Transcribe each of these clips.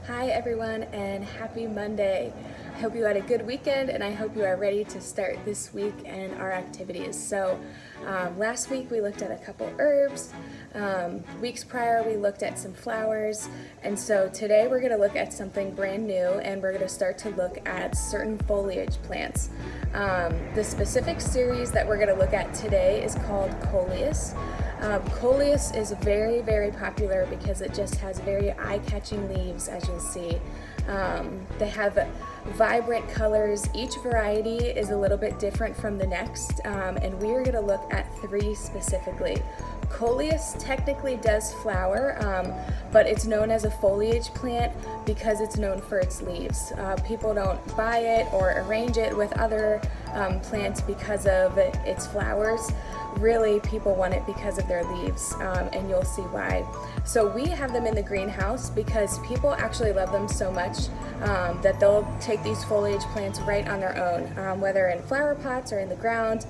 Hi everyone and happy Monday. I hope you had a good weekend and I hope you are ready to start this week and our activities. Last week we looked at a couple herbs. Weeks prior we looked at some flowers. And so today we're going to look at something brand new and we're going to start to look at certain foliage plants. The specific series that we're going to look at today is called Coleus. Coleus is very, very popular because it just has very eye-catching leaves, as you'll see. They have vibrant colors. Each variety is a little bit different from the next, and we are going to look at three specifically. Coleus technically does flower, but it's known as a foliage plant because it's known for its leaves. People don't buy it or arrange it with other plants because of its flowers. Really, people want it because of their leaves, and you'll see why. So we have them in the greenhouse because people actually love them so much that they'll take these foliage plants right on their own, whether in flower pots or in the ground,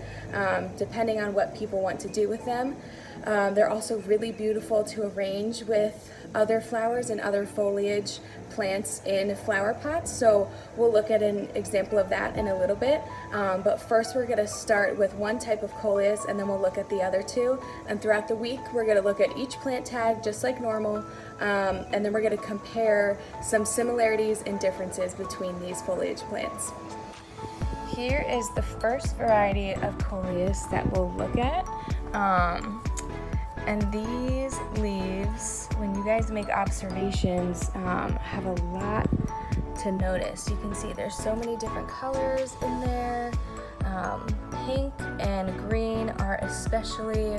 depending on what people want to do with them. They're also really beautiful to arrange with other flowers and other foliage plants in flower pots. So we'll look at an example of that in a little bit. But first we're going to start with one type of Coleus and then we'll look at the other two. And throughout the week we're going to look at each plant tag just like normal. And then we're going to compare some similarities and differences between these foliage plants. Here is the first variety of Coleus that we'll look at. And these leaves, when you guys make observations, have a lot to notice. You can see there's so many different colors in there. Pink and green are especially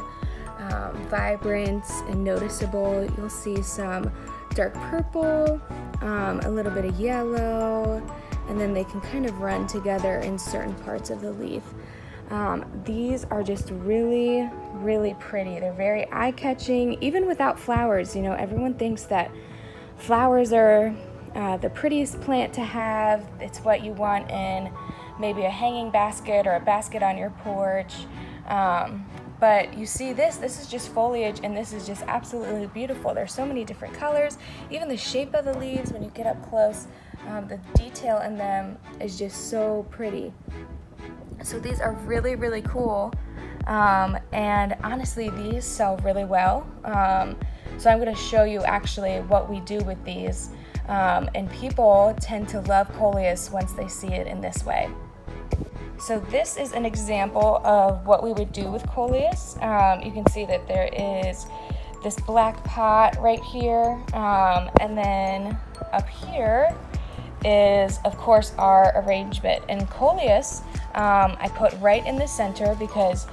vibrant and noticeable. You'll see some dark purple, a little bit of yellow, and then they can kind of run together in certain parts of the leaf. These are just really, really pretty. They're very eye-catching, even without flowers. You know, everyone thinks that flowers are the prettiest plant to have. It's what you want in maybe a hanging basket or a basket on your porch. But you see this is just foliage, and this is just absolutely beautiful. There's so many different colors. Even the shape of the leaves, when you get up close, the detail in them is just so pretty. So these are really, really cool, and honestly these sell really well. So I'm going to show you actually what we do with these, and people tend to love Coleus once they see it in this way. So this is an example of what we would do with Coleus. You can see that there is this black pot right here, and then up here is of course our arrangement. And Coleus I put right in the center because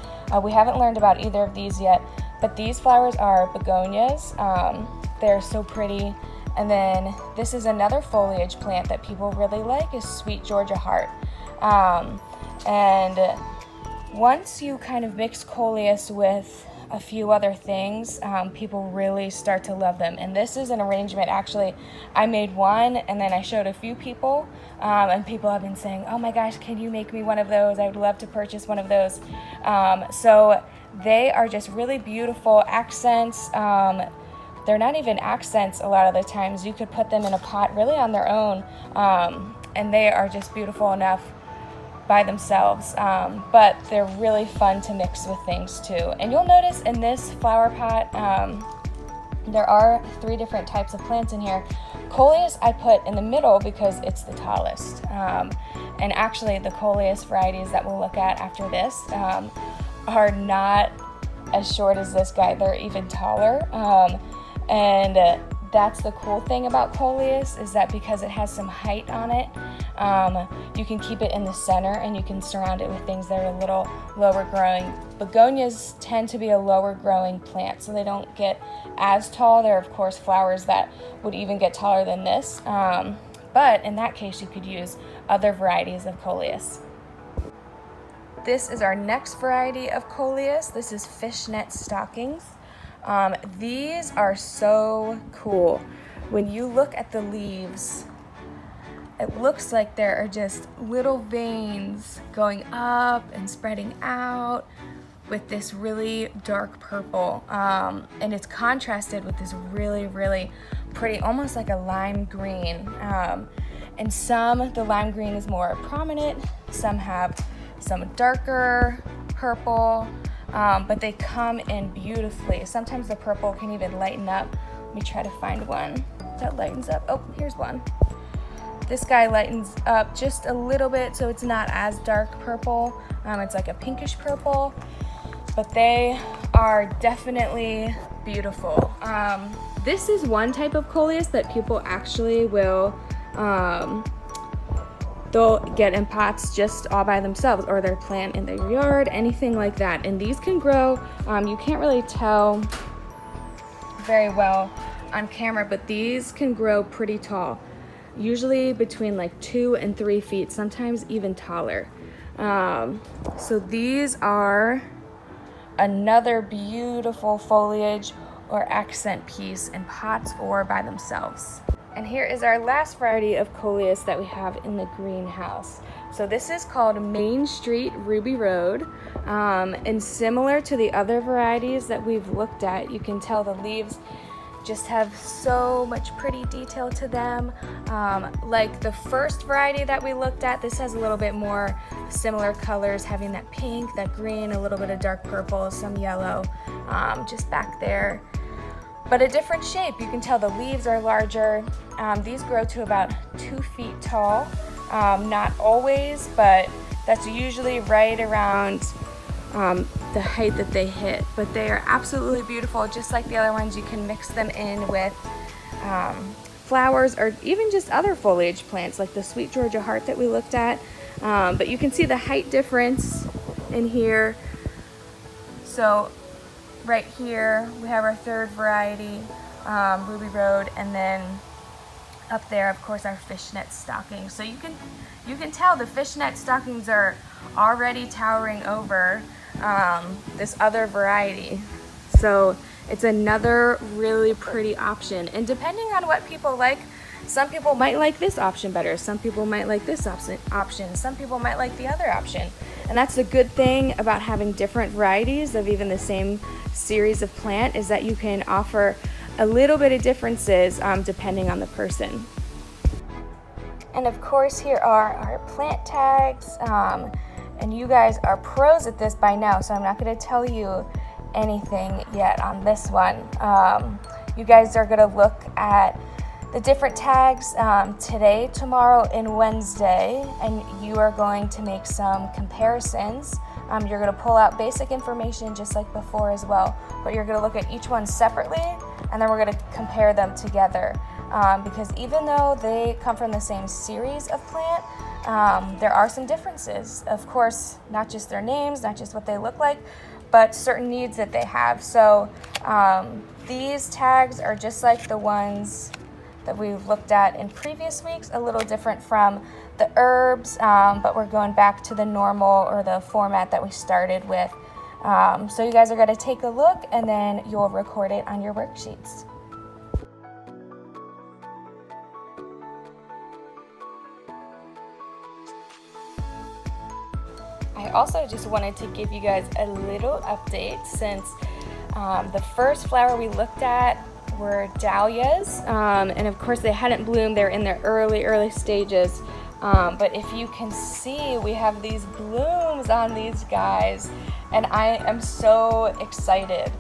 we haven't learned about either of these yet, but these flowers are begonias. They're so pretty. And then this is another foliage plant that people really like, is sweet Georgia heart. And once you kind of mix Coleus with a few other things, people really start to love them. And this is an arrangement, actually, I made one and then I showed a few people, and people have been saying, oh my gosh, can you make me one of those? I would love to purchase one of those. So they are just really beautiful accents. They're not even accents a lot of the times. You could put them in a pot really on their own, and they are just beautiful enough by themselves, but they're really fun to mix with things too. And you'll notice in this flower pot, there are three different types of plants in here. Coleus I put in the middle because it's the tallest. And actually the Coleus varieties that we'll look at after this are not as short as this guy. They're even taller. And that's the cool thing about Coleus, is that because it has some height on it, you can keep it in the center and you can surround it with things that are a little lower growing. Begonias tend to be a lower growing plant, so they don't get as tall. There are of course flowers that would even get taller than this, but in that case you could use other varieties of Coleus. This is our next variety of Coleus. This is fishnet stockings. These are so cool. When you look at the leaves, it looks like there are just little veins going up and spreading out with this really dark purple, and it's contrasted with this really, really pretty, almost like a lime green. And some, the lime green is more prominent. Some have some darker purple, but they come in beautifully. Sometimes the purple can even lighten up. Let me try to find one that lightens up. Oh, here's one. This guy lightens up just a little bit, so it's not as dark purple. It's like a pinkish purple, but they are definitely beautiful. This is one type of Coleus that people actually will, they'll get in pots just all by themselves, or they'll plant in their yard, anything like that. And these can grow, you can't really tell very well on camera, but these can grow pretty tall. Usually between like 2 and 3 feet, sometimes even taller. So these are another beautiful foliage or accent piece in pots or by themselves. And here is our last variety of Coleus that we have in the greenhouse. So this is called Main Street Ruby Road. And similar to the other varieties that we've looked at, you can tell the leaves just have so much pretty detail to them. Like the first variety that we looked at, this has a little bit more similar colors, having that pink, that green, a little bit of dark purple, some yellow, just back there. But a different shape. You can tell the leaves are larger. These grow to about 2 feet tall. Not always, but that's usually right around the height that they hit. But they are absolutely beautiful, just like the other ones. You can mix them in with flowers or even just other foliage plants like the Sweet Georgia Heart that we looked at. But you can see the height difference in here. So right here we have our third variety, Ruby Road, and then up there, of course, our fishnet stockings. So you can tell the fishnet stockings are already towering over this other variety. So it's another really pretty option. And depending on what people like, some people might like this option better. Some people might like this option. Some people might like the other option. And that's the good thing about having different varieties of even the same series of plant, is that you can offer a little bit of differences depending on the person. And of course, here are our plant tags. And you guys are pros at this by now, so I'm not going to tell you anything yet on this one. You guys are going to look at the different tags today, tomorrow, and Wednesday, and you are going to make some comparisons. You're going to pull out basic information just like before as well, but you're going to look at each one separately, and then we're going to compare them together. Because even though they come from the same series of plant, there are some differences. Of course, not just their names, not just what they look like, but certain needs that they have. So these tags are just like the ones that we've looked at in previous weeks, a little different from the herbs, but we're going back to the normal or the format that we started with. So you guys are going to take a look, and then you'll record it on your worksheets. I also just wanted to give you guys a little update, since the first flower we looked at were dahlias, and of course they hadn't bloomed. They're in their early stages, but if you can see, we have these blooms on these guys, and I am so excited.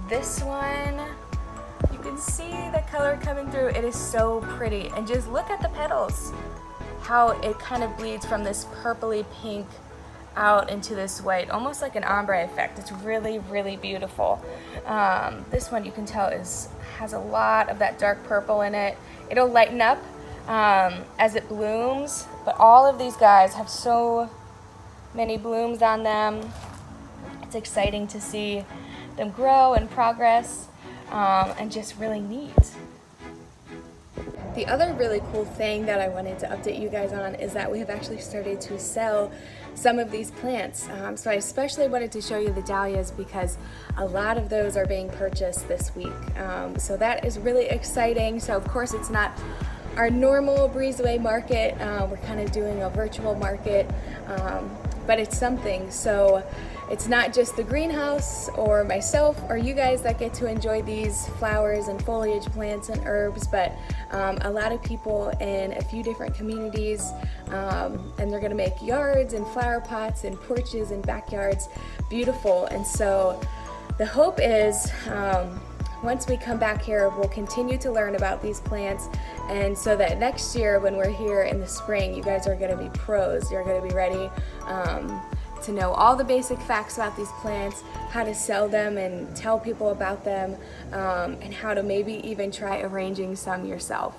This one, you can see the color coming through. It is so pretty, and just look at the petals, how it kind of bleeds from this purpley pink out into this white, almost like an ombre effect. It's really, really beautiful. This one, you can tell, has a lot of that dark purple in it. It'll lighten up as it blooms, but all of these guys have so many blooms on them. It's exciting to see them grow and progress, and just really neat. The other really cool thing that I wanted to update you guys on is that we have actually started to sell some of these plants. So I especially wanted to show you the dahlias because a lot of those are being purchased this week. So that is really exciting. So of course it's not our normal breezeway market. We're kind of doing a virtual market but it's something. So it's not just the greenhouse or myself or you guys that get to enjoy these flowers and foliage plants and herbs, but a lot of people in a few different communities, and they're gonna make yards and flower pots and porches and backyards beautiful. And so the hope is, once we come back here, we'll continue to learn about these plants, and so that next year when we're here in the spring, you guys are going to be pros. You're going to be ready to know all the basic facts about these plants, how to sell them and tell people about them, and how to maybe even try arranging some yourself.